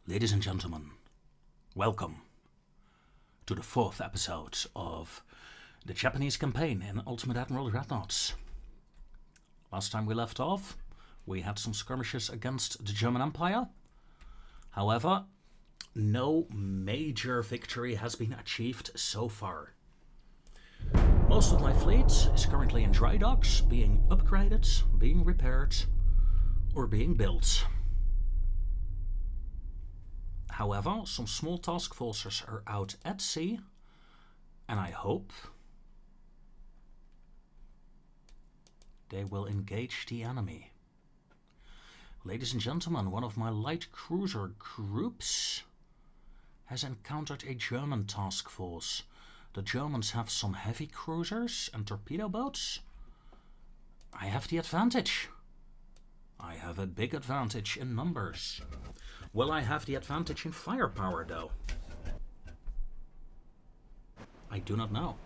Ladies and gentlemen, welcome to the 4th episode of the Japanese campaign in Ultimate Admiral Dreadnoughts. Last time we left off, we had some skirmishes against the German Empire. However, no major victory has been achieved so far. Most of my fleet is currently in dry docks, being upgraded, being repaired, or being built. However, some small task forces are out at sea, and I hope they will engage the enemy. Ladies and gentlemen, one of my light cruiser groups has encountered a German task force. The Germans have some heavy cruisers and torpedo boats. I have the advantage. I have a big advantage in numbers. Will I have the advantage in firepower, though? I do not know.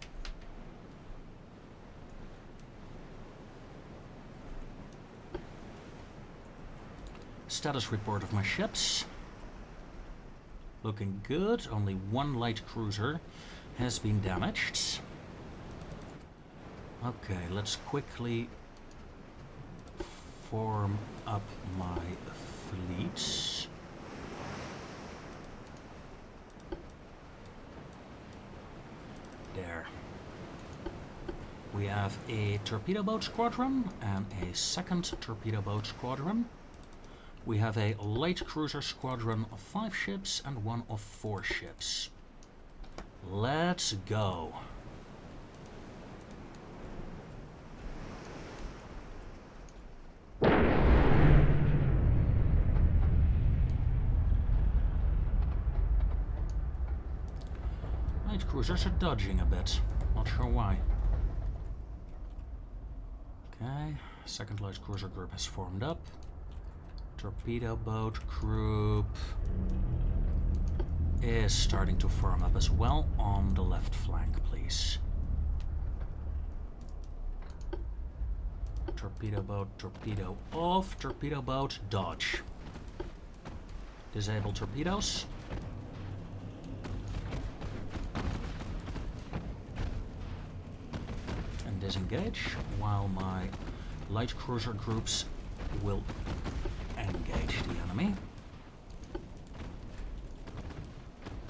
Status report of my ships. Looking good. Only one light cruiser has been damaged. Okay, let's quickly form up my fleets. There. We have a torpedo boat squadron and a second torpedo boat squadron. We have a light cruiser squadron of 5 ships and one of 4 ships. Let's go. Light cruisers are dodging a bit. Not sure why. Okay, second light cruiser group has formed up. Torpedo boat group is starting to form up as well on the left flank, please. Torpedo boat, torpedo off, torpedo boat, dodge. Disable torpedoes. And disengage while my light cruiser groups will engage the enemy.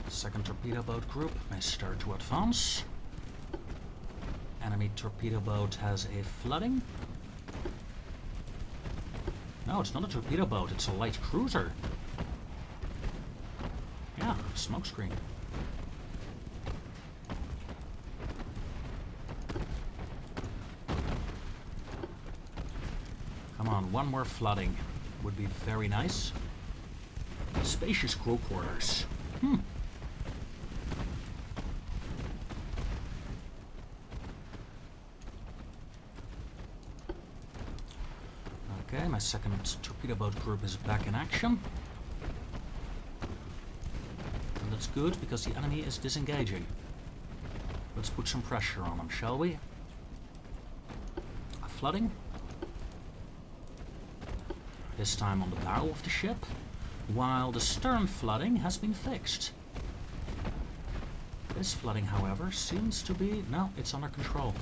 Second torpedo boat group may start to advance. Enemy torpedo boat has a flooding. No, it's not a torpedo boat, it's a light cruiser. Yeah, smokescreen. Come on, one more flooding would be very nice. Spacious crew quarters. Okay, my second torpedo boat group is back in action. And that's good because the enemy is disengaging. Let's put some pressure on them, shall we? Flooding. This time on the bow of the ship, while the stern flooding has been fixed. This flooding, however, seems to be... No, it's under control.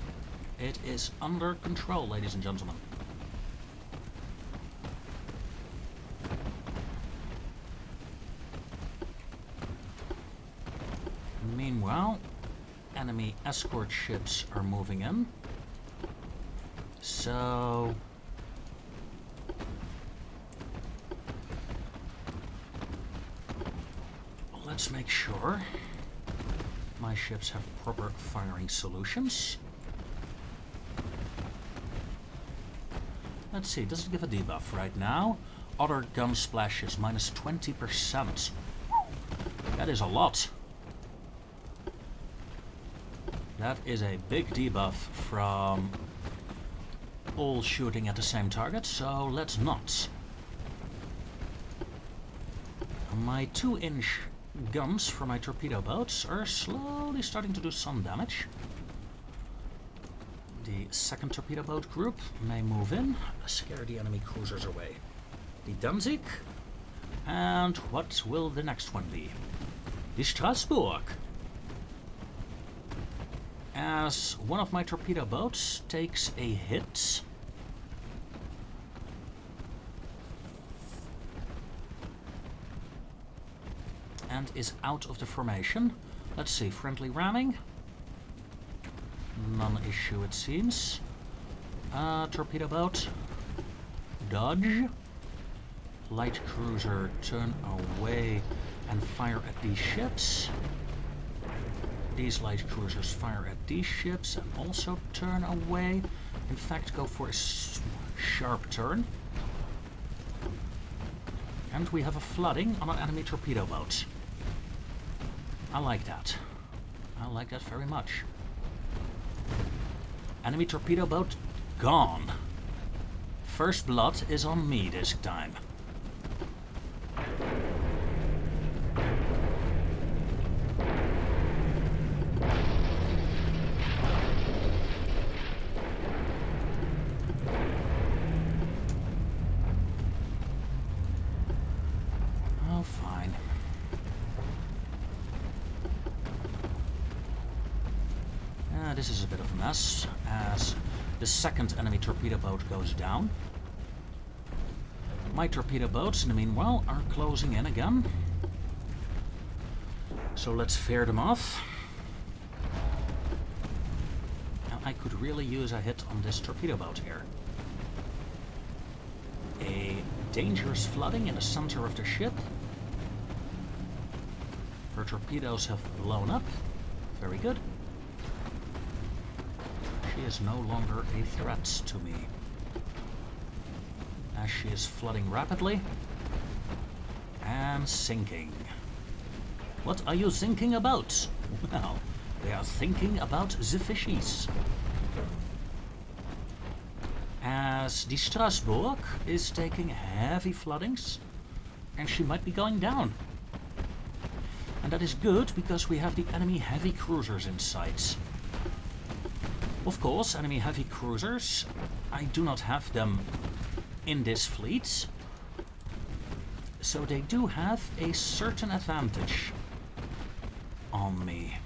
It is under control, ladies and gentlemen. Meanwhile, enemy escort ships are moving in. So... let's make sure my ships have proper firing solutions. Let's see, does it give a debuff right now? Other gun splashes, minus 20%. That is a lot. That is a big debuff from all shooting at the same target, so let's not. My 2-inch guns for my torpedo boats are slowly starting to do some damage. The second torpedo boat group may move in, scare the enemy cruisers away. The Danzig And what will the next one be? The Strasbourg. As one of my torpedo boats takes a hit. And is out of the formation. Let's see, friendly ramming. Non-issue it seems. Torpedo boat. Dodge. Light cruiser, turn away and fire at these ships. These light cruisers fire at these ships and also turn away. In fact, go for a sharp turn. And we have a flooding on an enemy torpedo boat. I like that. I like that very much. Enemy torpedo boat gone. First blood is on me this time. Oh, fine. This is a bit of a mess, as the second enemy torpedo boat goes down. My torpedo boats, in the meanwhile, are closing in again. So let's fire them off. Now I could really use a hit on this torpedo boat here. A dangerous flooding in the center of the ship. Her torpedoes have blown up. Very good. She is no longer a threat to me. As she is flooding rapidly and sinking. What are you thinking about? Well, they are thinking about the fishies. As the Strasbourg is taking heavy floodings and she might be going down. And that is good because we have the enemy heavy cruisers in sight. Of course, enemy heavy cruisers, I do not have them in this fleet, so they do have a certain advantage on me.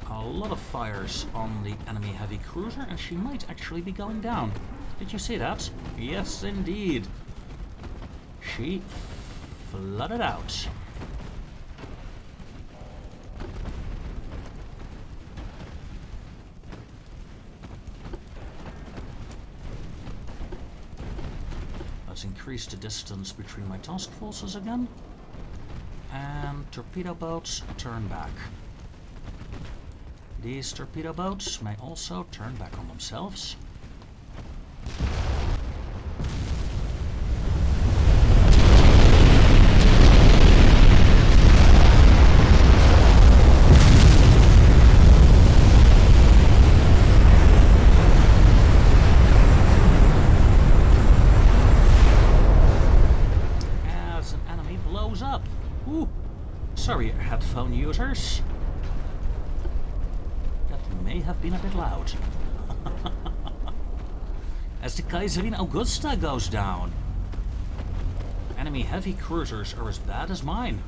A lot of fires on the enemy heavy cruiser, and she might actually be going down. Did you see that? Yes, indeed. She flooded out. Let's increase the distance between my task forces again. And torpedo boats turn back. These torpedo boats may also turn back on themselves. As an enemy blows up. Ooh, sorry, headphone users. May have been a bit loud. As the Kaiserin Augusta goes down. Enemy heavy cruisers are as bad as mine.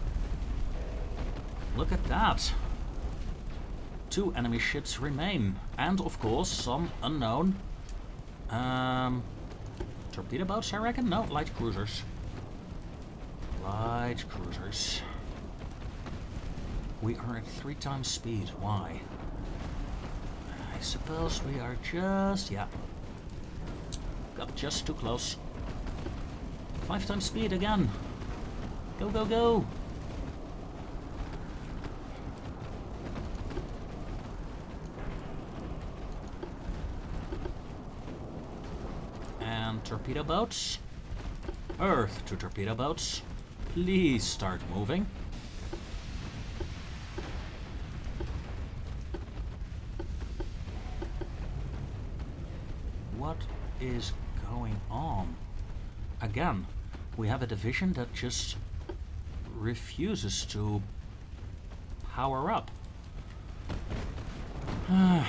Look at that. 2 enemy ships remain. And of course some unknown torpedo boats, I reckon? No, light cruisers. Light cruisers. We are at 3 times speed. Why? I suppose we are just, yeah, got just too close. 5 times speed again. Go, go, go. And torpedo boats. Earth to torpedo boats. Please start moving. What is going on? Again, we have a division that just refuses to power up. I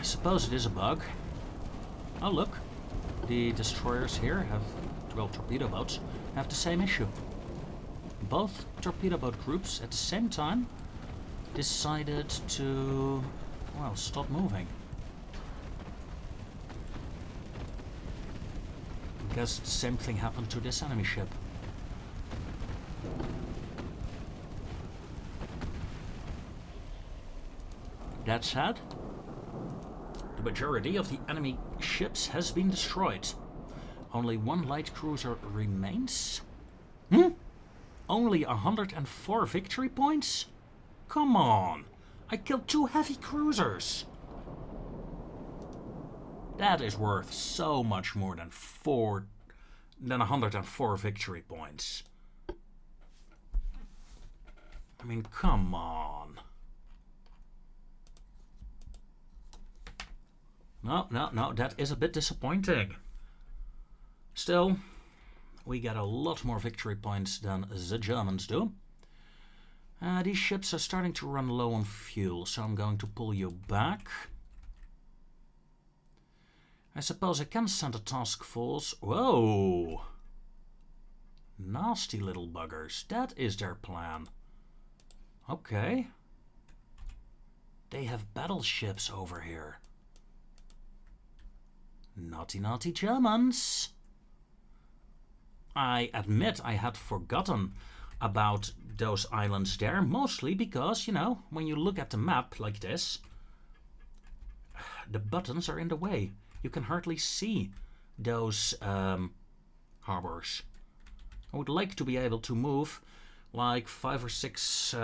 suppose it is a bug. Oh look, the destroyers here have, well, torpedo boats, have the same issue. Both torpedo boat groups at the same time decided to, well, stop moving. I guess the same thing happened to this enemy ship. That said, the majority of the enemy ships has been destroyed. Only one light cruiser remains? Only 104 victory points? Come on! I killed 2 heavy cruisers! That is worth so much more than 104 victory points. I mean, come on. No, that is a bit disappointing. Still, we get a lot more victory points than the Germans do. These ships are starting to run low on fuel, so I'm going to pull you back. I suppose I can send a task force. Whoa! Nasty little buggers. That is their plan. Okay. They have battleships over here. Naughty, naughty Germans. I admit I had forgotten about those islands there, mostly because, you know, when you look at the map like this, the buttons are in the way. You can hardly see those harbors. I would like to be able to move like 5 or 6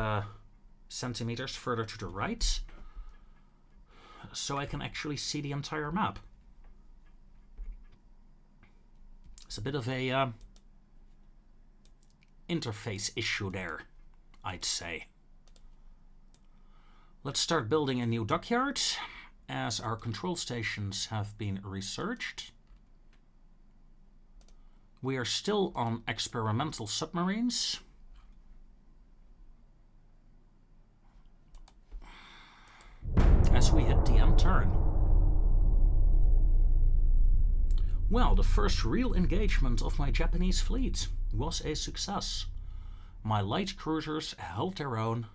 centimeters further to the right, so I can actually see the entire map. It's a bit of a interface issue there, I'd say. Let's start building a new dockyard, as our control stations have been researched. We are still on experimental submarines. As we hit the end turn. Well, the first real engagement of my Japanese fleet was a success. My light cruisers held their own.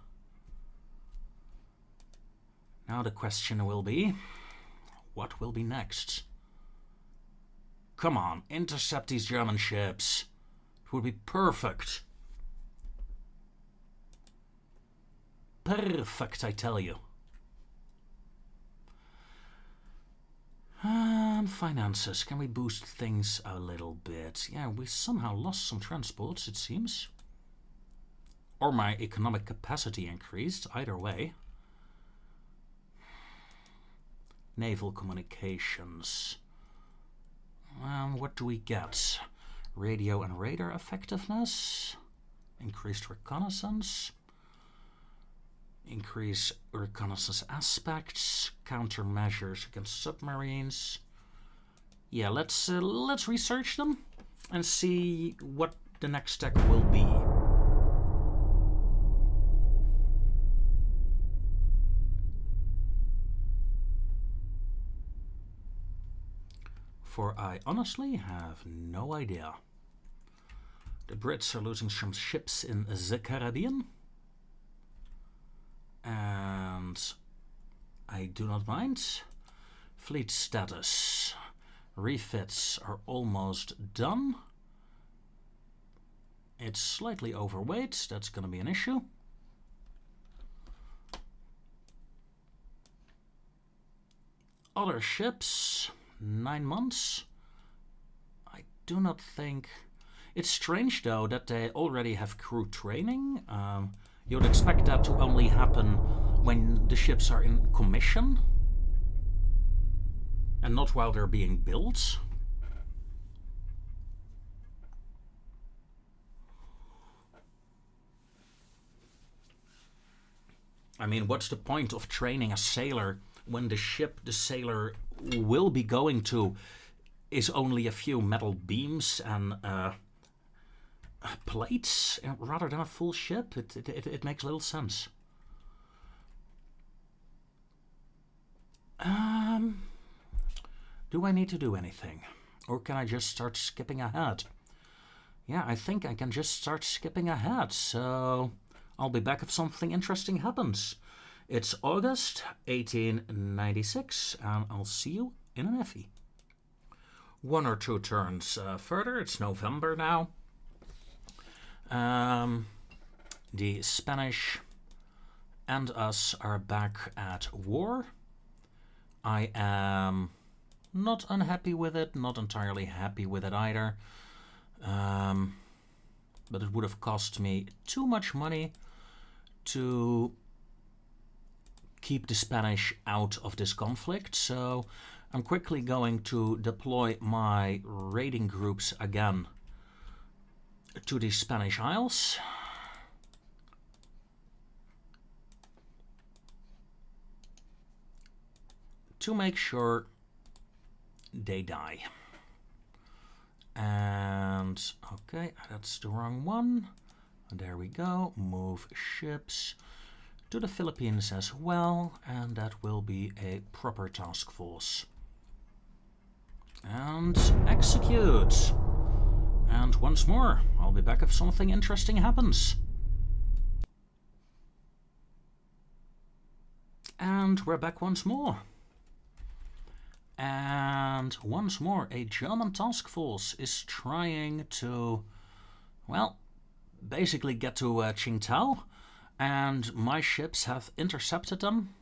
Now the question will be, what will be next? Come on, intercept these German ships. It would be perfect. Perfect, I tell you. Finances. Can we boost things a little bit? Yeah, we somehow lost some transports, it seems. Or my economic capacity increased, either way. Naval communications. What do we get? Radio and radar effectiveness. Increased reconnaissance. Increase reconnaissance aspects. Countermeasures against submarines. Yeah, let's research them and see what the next step will be. For I honestly have no idea. The Brits are losing some ships in the Caribbean. And I do not mind. Fleet status. Refits are almost done. It's slightly overweight. That's going to be an issue. Other ships. 9 months. I do not think... It's strange though that they already have crew training. You would expect that to only happen when the ships are in commission and not while they're being built. I mean, what's the point of training a sailor when the ship the sailor will be going to is only a few metal beams and plates rather than a full ship? It makes little sense. Do I need to do anything? Or can I just start skipping ahead? Yeah, I think I can just start skipping ahead, so I'll be back if something interesting happens. It's August 1896, and I'll see you in an effie. 1 or 2 turns further, it's November now. The Spanish and us are back at war. I am not unhappy with it, not entirely happy with it either. But it would have cost me too much money to keep the Spanish out of this conflict, so I'm quickly going to deploy my raiding groups again to the Spanish Isles. To make sure they die. And okay, that's the wrong one. There we go. Move ships to the Philippines as well, and that will be a proper task force. And execute. And once more, I'll be back if something interesting happens. And we're back once more. And once more, a German task force is trying to, well, basically get to Qingdao, and my ships have intercepted them.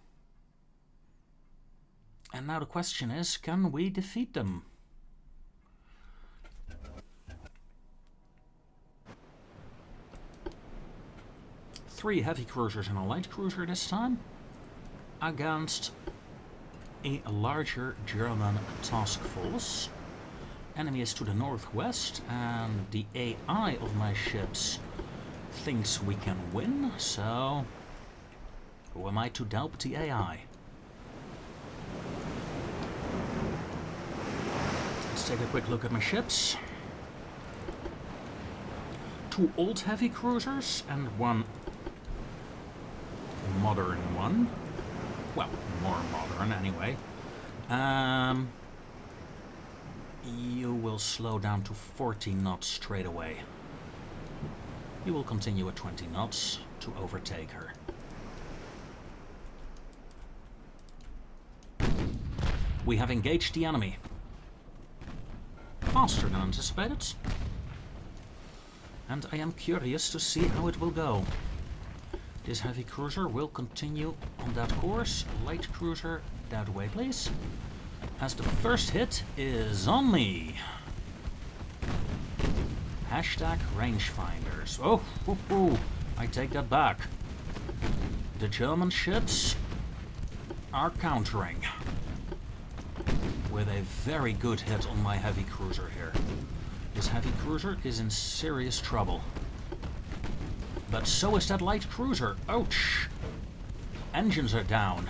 And now the question is, can we defeat them? Three heavy cruisers and a light cruiser this time, against a larger German task force. Enemy is to the northwest, and the AI of my ships thinks we can win, so who am I to doubt the AI? Let's take a quick look at my ships. 2 old heavy cruisers and 1 modern one. Well, more modern anyway. You will slow down to 40 knots straight away. You will continue at 20 knots to overtake her. We have engaged the enemy. Faster than anticipated. And I am curious to see how it will go. This heavy cruiser will continue on that course. Light cruiser, that way please. As the first hit is on me. Hashtag rangefinders. Oh, I take that back. The German ships are countering with a very good hit on my heavy cruiser here. This heavy cruiser is in serious trouble. But so is that light cruiser. Ouch! Engines are down.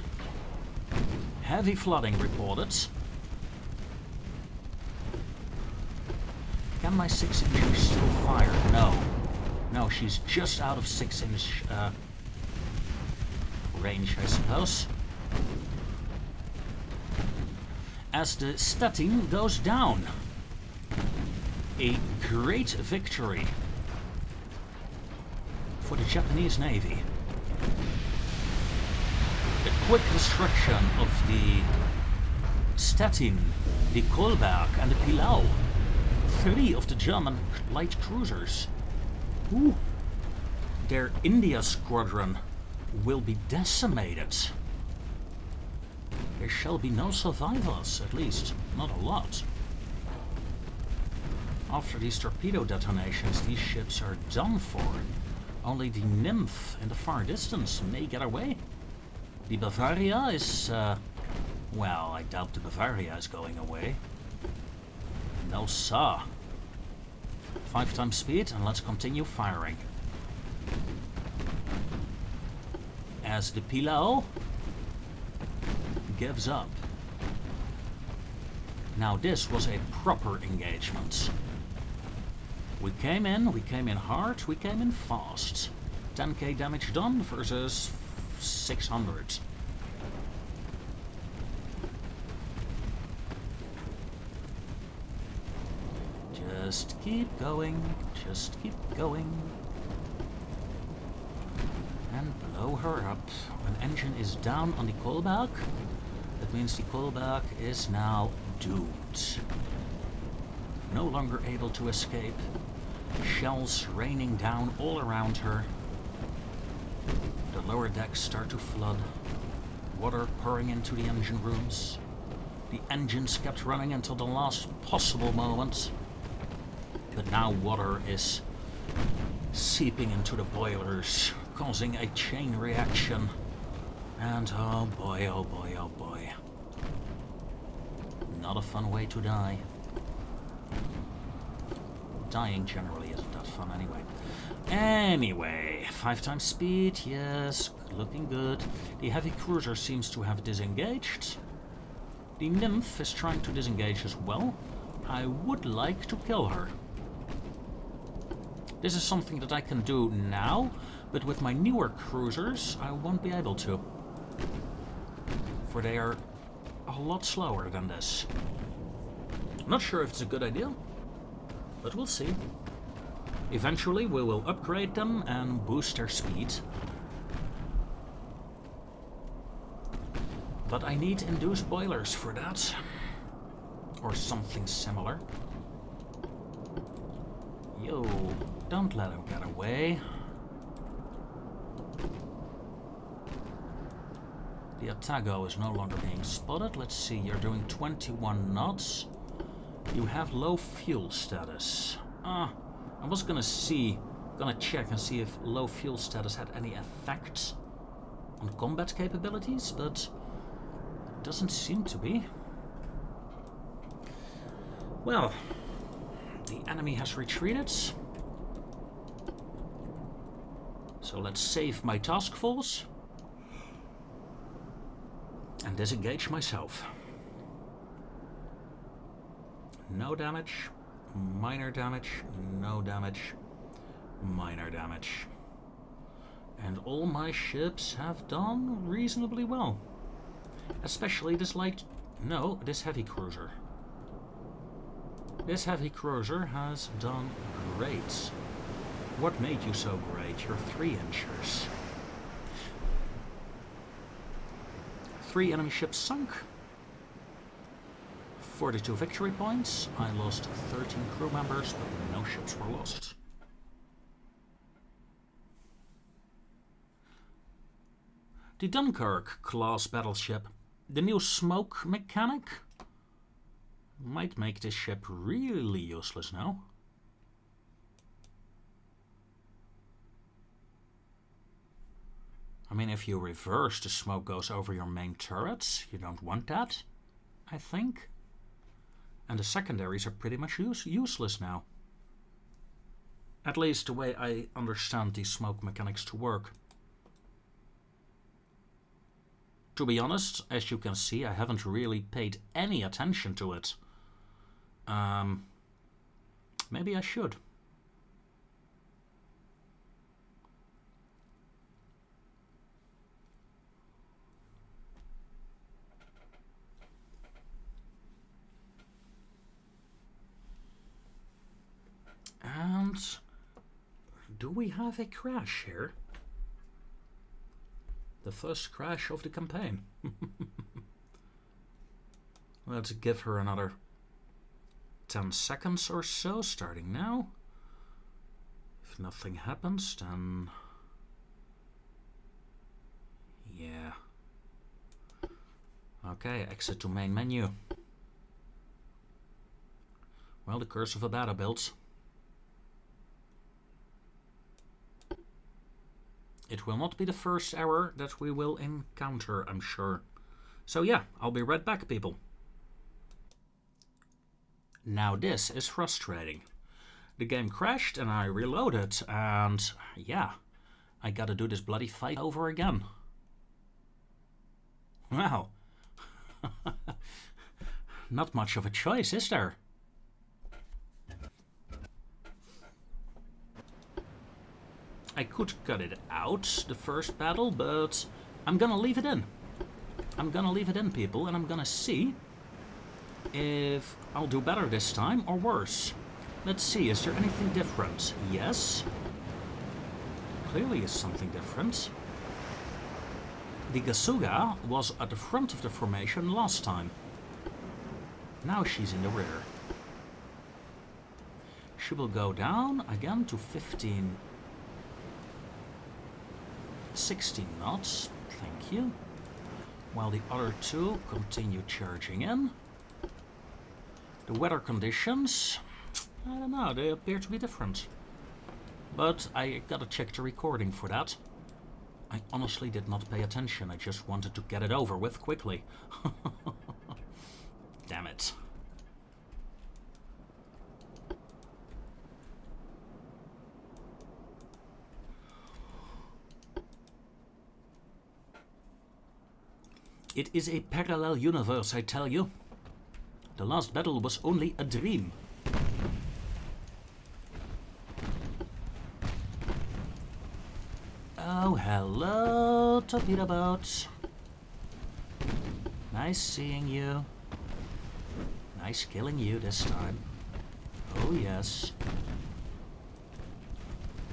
Heavy flooding reported. Can my 6-incher still fire? No. No, she's just out of 6-inch range, I suppose. As the Stettin goes down. A great victory for the Japanese Navy. The quick destruction of the Stettin, the Kolberg and the Pilau. 3 of the German light cruisers. Ooh. Their India squadron will be decimated. There shall be no survivors, at least not a lot. After these torpedo detonations, these ships are done for. Only the Nymph in the far distance may get away. The Bavaria is, well, I doubt the Bavaria is going away. No sir. 5 times speed, and let's continue firing. As the Pilau gives up. Now this was a proper engagement. We came in hard, we came in fast. 10k damage done versus 600. Just keep going. Just keep going. And blow her up. When engine is down on the Kolbach, that means the Kolbach is now doomed. No longer able to escape. Shells raining down all around her. The lower decks start to flood. Water pouring into the engine rooms. The engines kept running until the last possible moment. But now water is seeping into the boilers, causing a chain reaction. And oh boy, oh boy, oh boy. Not a fun way to die. Dying generally isn't that fun anyway. Anyway, 5 times speed, yes, looking good. The heavy cruiser seems to have disengaged. The nymph is trying to disengage as well. I would like to kill her. This is something that I can do now, but with my newer cruisers I won't be able to. For they are a lot slower than this. Not sure if it's a good idea, but we'll see. Eventually we will upgrade them and boost their speed. But I need induced boilers for that. Or something similar. Yo, don't let him get away. The Otago is no longer being spotted. Let's see, you're doing 21 knots. You have low fuel status. I was gonna check and see if low fuel status had any effect on combat capabilities, but it doesn't seem to be. Well, the enemy has retreated. So let's save my task force and disengage myself. No damage, minor damage, no damage, minor damage. And all my ships have done reasonably well. Especially this this heavy cruiser. This heavy cruiser has done great. What made you so great? Your 3-inchers. 3 enemy ships sunk. 42 victory points. I lost 13 crew members, but no ships were lost. The Dunkirk class battleship. The new smoke mechanic might make this ship really useless now. I mean, if you reverse, the smoke goes over your main turrets. You don't want that, I think. And the secondaries are pretty much useless now. At least the way I understand these smoke mechanics to work. To be honest, as you can see, I haven't really paid any attention to it. Maybe I should. And do we have a crash here? The first crash of the campaign. Let's give her another 10 seconds or so, starting now. If nothing happens, then... yeah. Okay, exit to main menu. Well, the curse of a beta build. It will not be the first error that we will encounter, I'm sure. So yeah, I'll be right back, people. Now this is frustrating. The game crashed and I reloaded, and yeah, I gotta do this bloody fight over again. Well, not much of a choice, is there? I could cut it out, the first battle, but I'm gonna leave it in. I'm gonna leave it in, people, and I'm gonna see if I'll do better this time or worse. Let's see, is there anything different? Yes. Clearly is something different. The Gasuga was at the front of the formation last time. Now she's in the rear. She will go down again to 16 knots. Thank you. While the other two continue charging in. The weather conditions, I don't know, they appear to be different. But I gotta check the recording for that. I honestly did not pay attention, I just wanted to get it over with quickly. Damn it. It is a parallel universe, I tell you. The last battle was only a dream. Oh, hello, torpedo boat. Nice seeing you. Nice killing you this time. Oh, yes.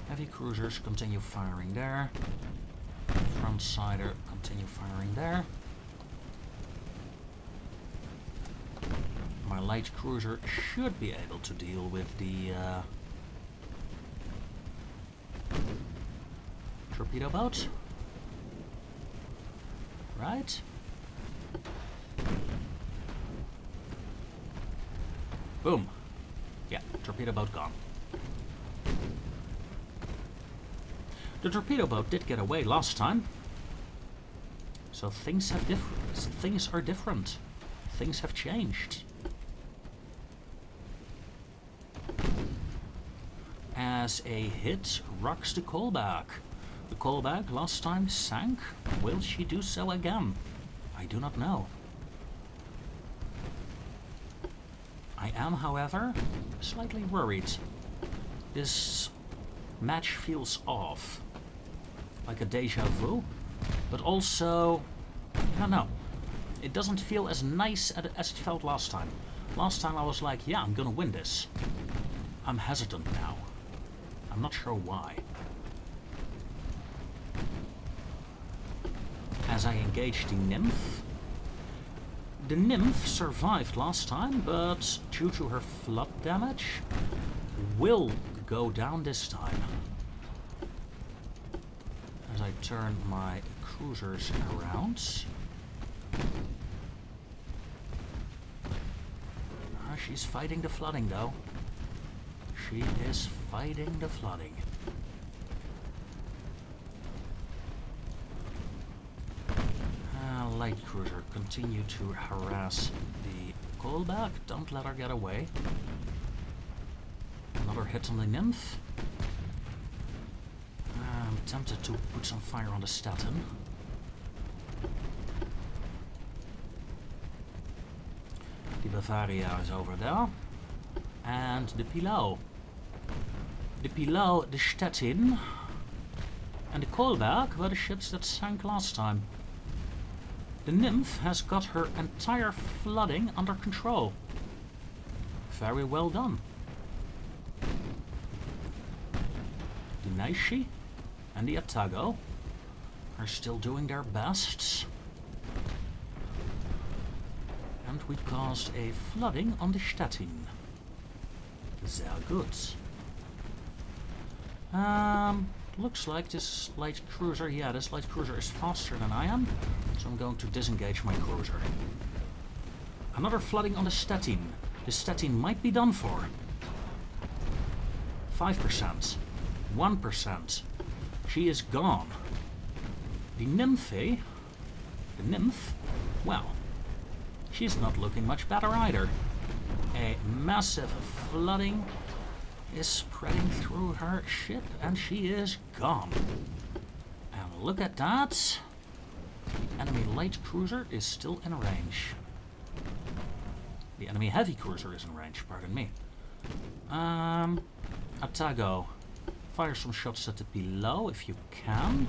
Heavy cruisers continue firing there. Frontsider continue firing there. My light cruiser should be able to deal with the torpedo boat. Right? Boom. Yeah, torpedo boat gone. The torpedo boat did get away last time. So things are different. Things have changed. As a hit rocks the callback. The callback last time sank. Will she do so again? I do not know. I am, however, slightly worried. This match feels off. Like a deja vu. But also, I don't know. It doesn't feel as nice as it felt last time. Last time I was like, yeah, I'm gonna win this. I'm hesitant now. I'm not sure why. As I engage the Nymph. The Nymph survived last time, but due to her flood damage, will go down this time. As I turn my cruisers around. She's fighting the flooding though. She is fighting the flooding. Light cruiser, continue to harass the callback. Don't let her get away. Another hit on the Nymph. I'm tempted to put some fire on the Staten. The Bavaria is over there. And the Pillau. The Pillau, the Stettin, and the callback were the ships that sank last time. The Nymph has got her entire flooding under control. Very well done. The Naishi and the Atago are still doing their best. And we caused a flooding on the Stettin. Sehr good. Looks like this light cruiser, this light cruiser is faster than I am, so I'm going to disengage my cruiser. Another flooding on the Stettin. The Stettin might be done for. 5%. 1%. She is gone. The Nymph, well, she's not looking much better either. A massive flooding is spreading through her ship and she is gone. And look at that. The enemy light cruiser is still in range. The enemy heavy cruiser is in range, pardon me. Atago, fire some shots at the below if you can.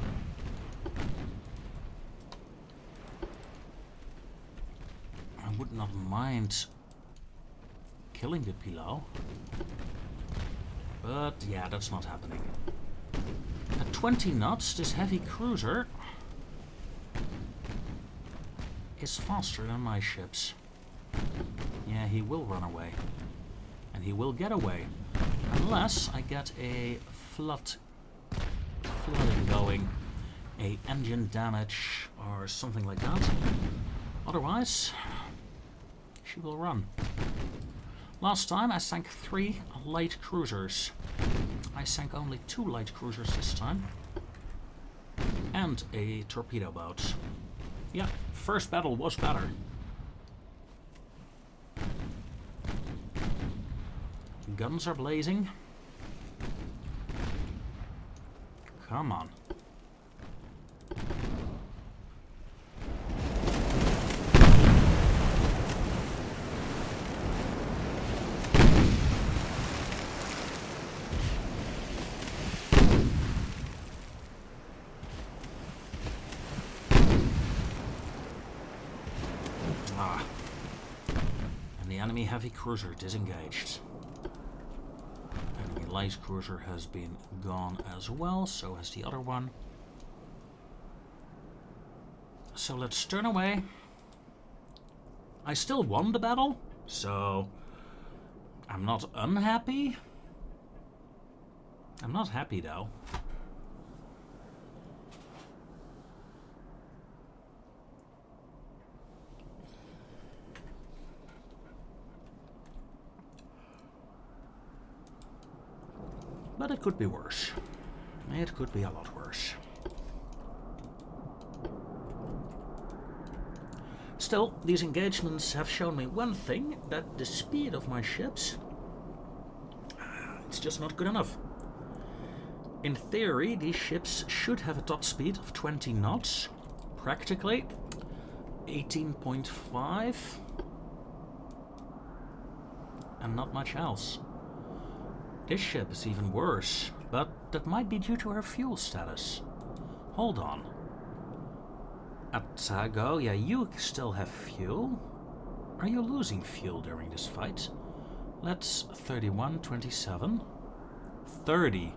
I would not mind killing the Pillau. But yeah, that's not happening. At 20 knots, this heavy cruiser is faster than my ships. Yeah, he will run away. And he will get away. Unless I get a flooding going. A engine damage or something like that. Otherwise, she will run. Last time I sank 3 light cruisers. I sank only 2 light cruisers this time. And a torpedo boat. Yeah, first battle was better. Guns are blazing. Come on. And the enemy heavy cruiser disengaged. Enemy light cruiser has been gone as well, so has the other one. So let's turn away. I still won the battle, so I'm not unhappy. I'm not happy though. But it could be worse. It could be a lot worse. Still, these engagements have shown me one thing, that the speed of my ships, it's just not good enough. In theory, these ships should have a top speed of 20 knots. Practically, 18.5. And not much else. This ship is even worse, but that might be due to her fuel status. Hold on. Atago, yeah, you still have fuel. Are you losing fuel during this fight? Let's 31, 27, 30,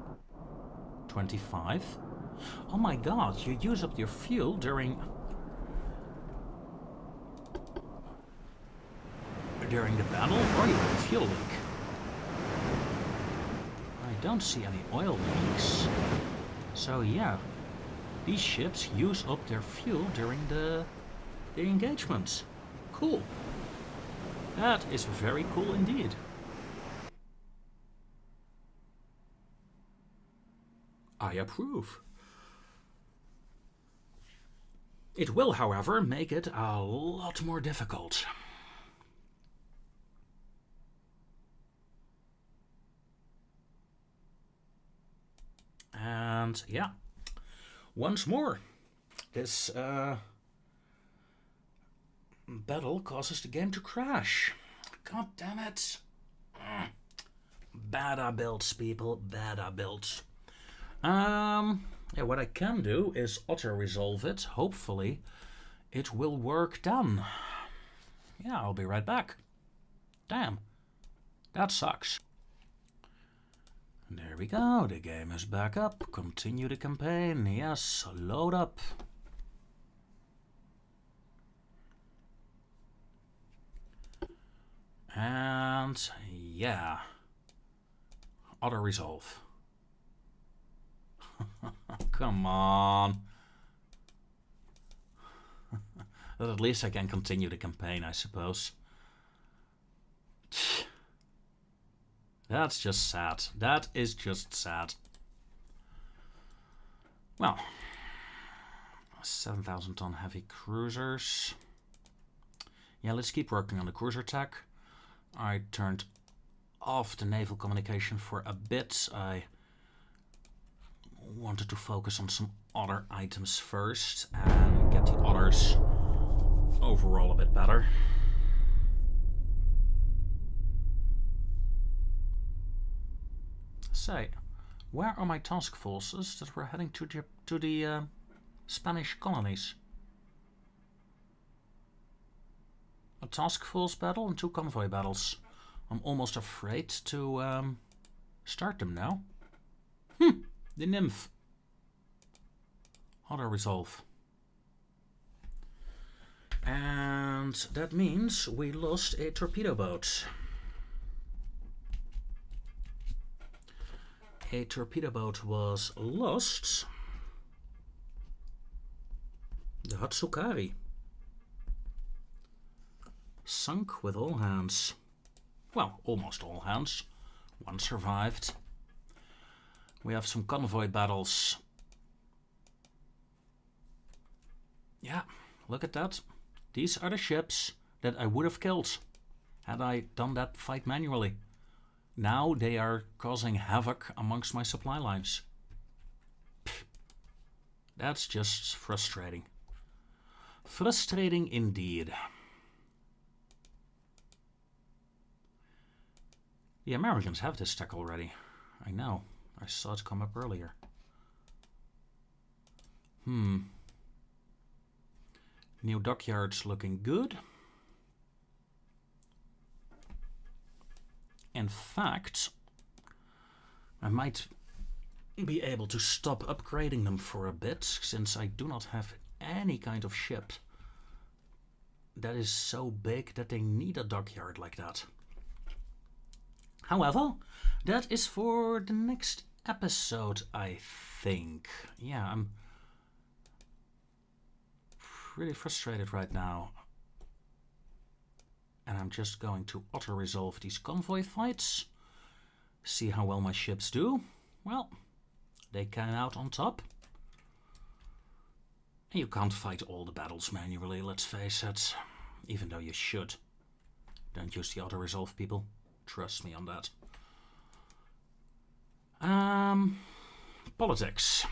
25. Oh my god, you use up your fuel during the battle, or you have a fuel leak. I don't see any oil leaks. So yeah, these ships use up their fuel during the engagements. Cool. That is very cool indeed. I approve. It will, however, make it a lot more difficult. And yeah, once more, this battle causes the game to crash. God damn it. Bad builds, people, bad builds. Yeah, what I can do is auto-resolve it. Hopefully it will work then. Yeah, I'll be right back. Damn, that sucks. There we go, the game is back up. Continue the campaign, yes, load up. And yeah, auto-resolve. Come on. But at least I can continue the campaign, I suppose. That's just sad. That is just sad. Well, 7,000 ton heavy cruisers. Yeah, let's keep working on the cruiser tech. I turned off the naval communication for a bit. I wanted to focus on some other items first and get the others overall a bit better. Say, where are my task forces that were heading to the Spanish colonies? A task force battle and 2 convoy battles. I'm almost afraid to Start them now. The Nymph. Auto-resolve. And that means we lost a torpedo boat. A torpedo boat was lost. The Hatsukari. Sunk with all hands. Well, almost all hands. One survived. We have some convoy battles. Yeah, look at that. These are the ships that I would have killed had I done that fight manually. Now they are causing havoc amongst my supply lines. Pfft. That's just frustrating. Frustrating indeed. The Americans have this tech already. I know. I saw it come up earlier. New dockyards looking good. In fact, I might be able to stop upgrading them for a bit, since I do not have any kind of ship that is so big that they need a dockyard like that. However, that is for the next episode, I think. Yeah, I'm pretty frustrated right now. And I'm just going to auto-resolve these convoy fights. See how well my ships do. Well, they came out on top. And you can't fight all the battles manually, let's face it. Even though you should. Don't use the auto-resolve, people. Trust me on that. Politics.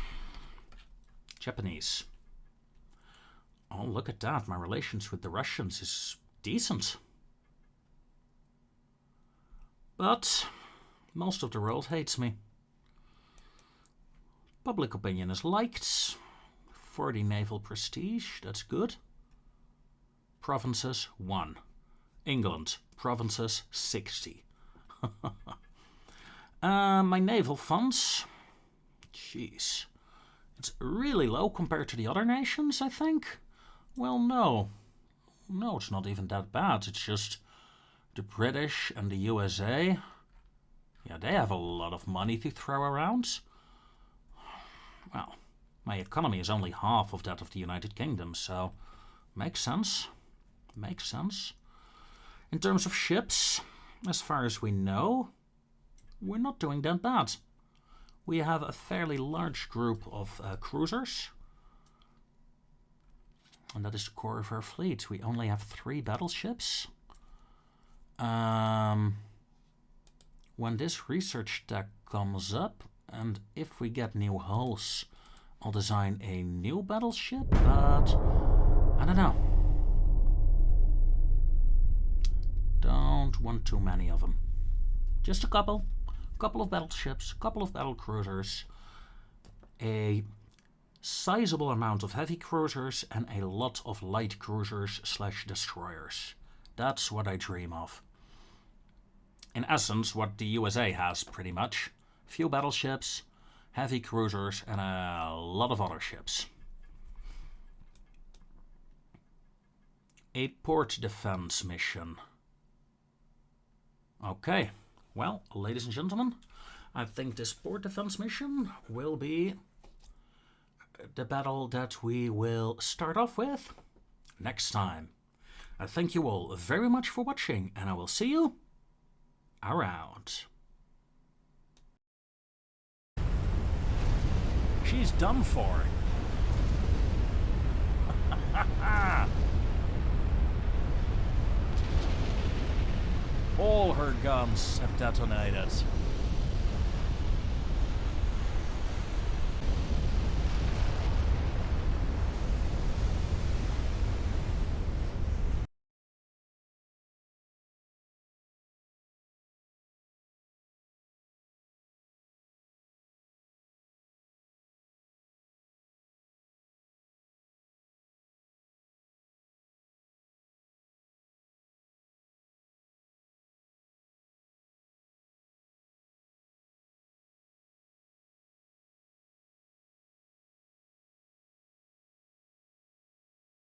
Japanese. Oh, look at that. My relations with the Russians is decent. But most of the world hates me. Public opinion is liked. 40 naval prestige, that's good. Provinces, 1. England, provinces, 60. My naval funds, jeez, it's really low compared to the other nations, I think. Well, no, it's not even that bad. It's just the British and the USA. Yeah, they have a lot of money to throw around. Well, my economy is only half of that of the United Kingdom, so makes sense. Makes sense. In terms of ships, as far as we know, we're not doing that bad. We have a fairly large group of cruisers. And that is the core of our fleet. We only have 3 battleships. When this research tech comes up, and if we get new hulls, I'll design a new battleship, but I don't know. Don't want too many of them. Just a couple. Couple of battleships, couple of battle cruisers, a sizable amount of heavy cruisers, and a lot of light cruisers / destroyers. That's what I dream of. In essence, what the USA has, pretty much. Few battleships, heavy cruisers, and a lot of other ships. A port defense mission. Okay, well, ladies and gentlemen, I think this port defense mission will be the battle that we will start off with next time. I thank you all very much for watching, and I will see you around. She's done for. All her guns have detonated.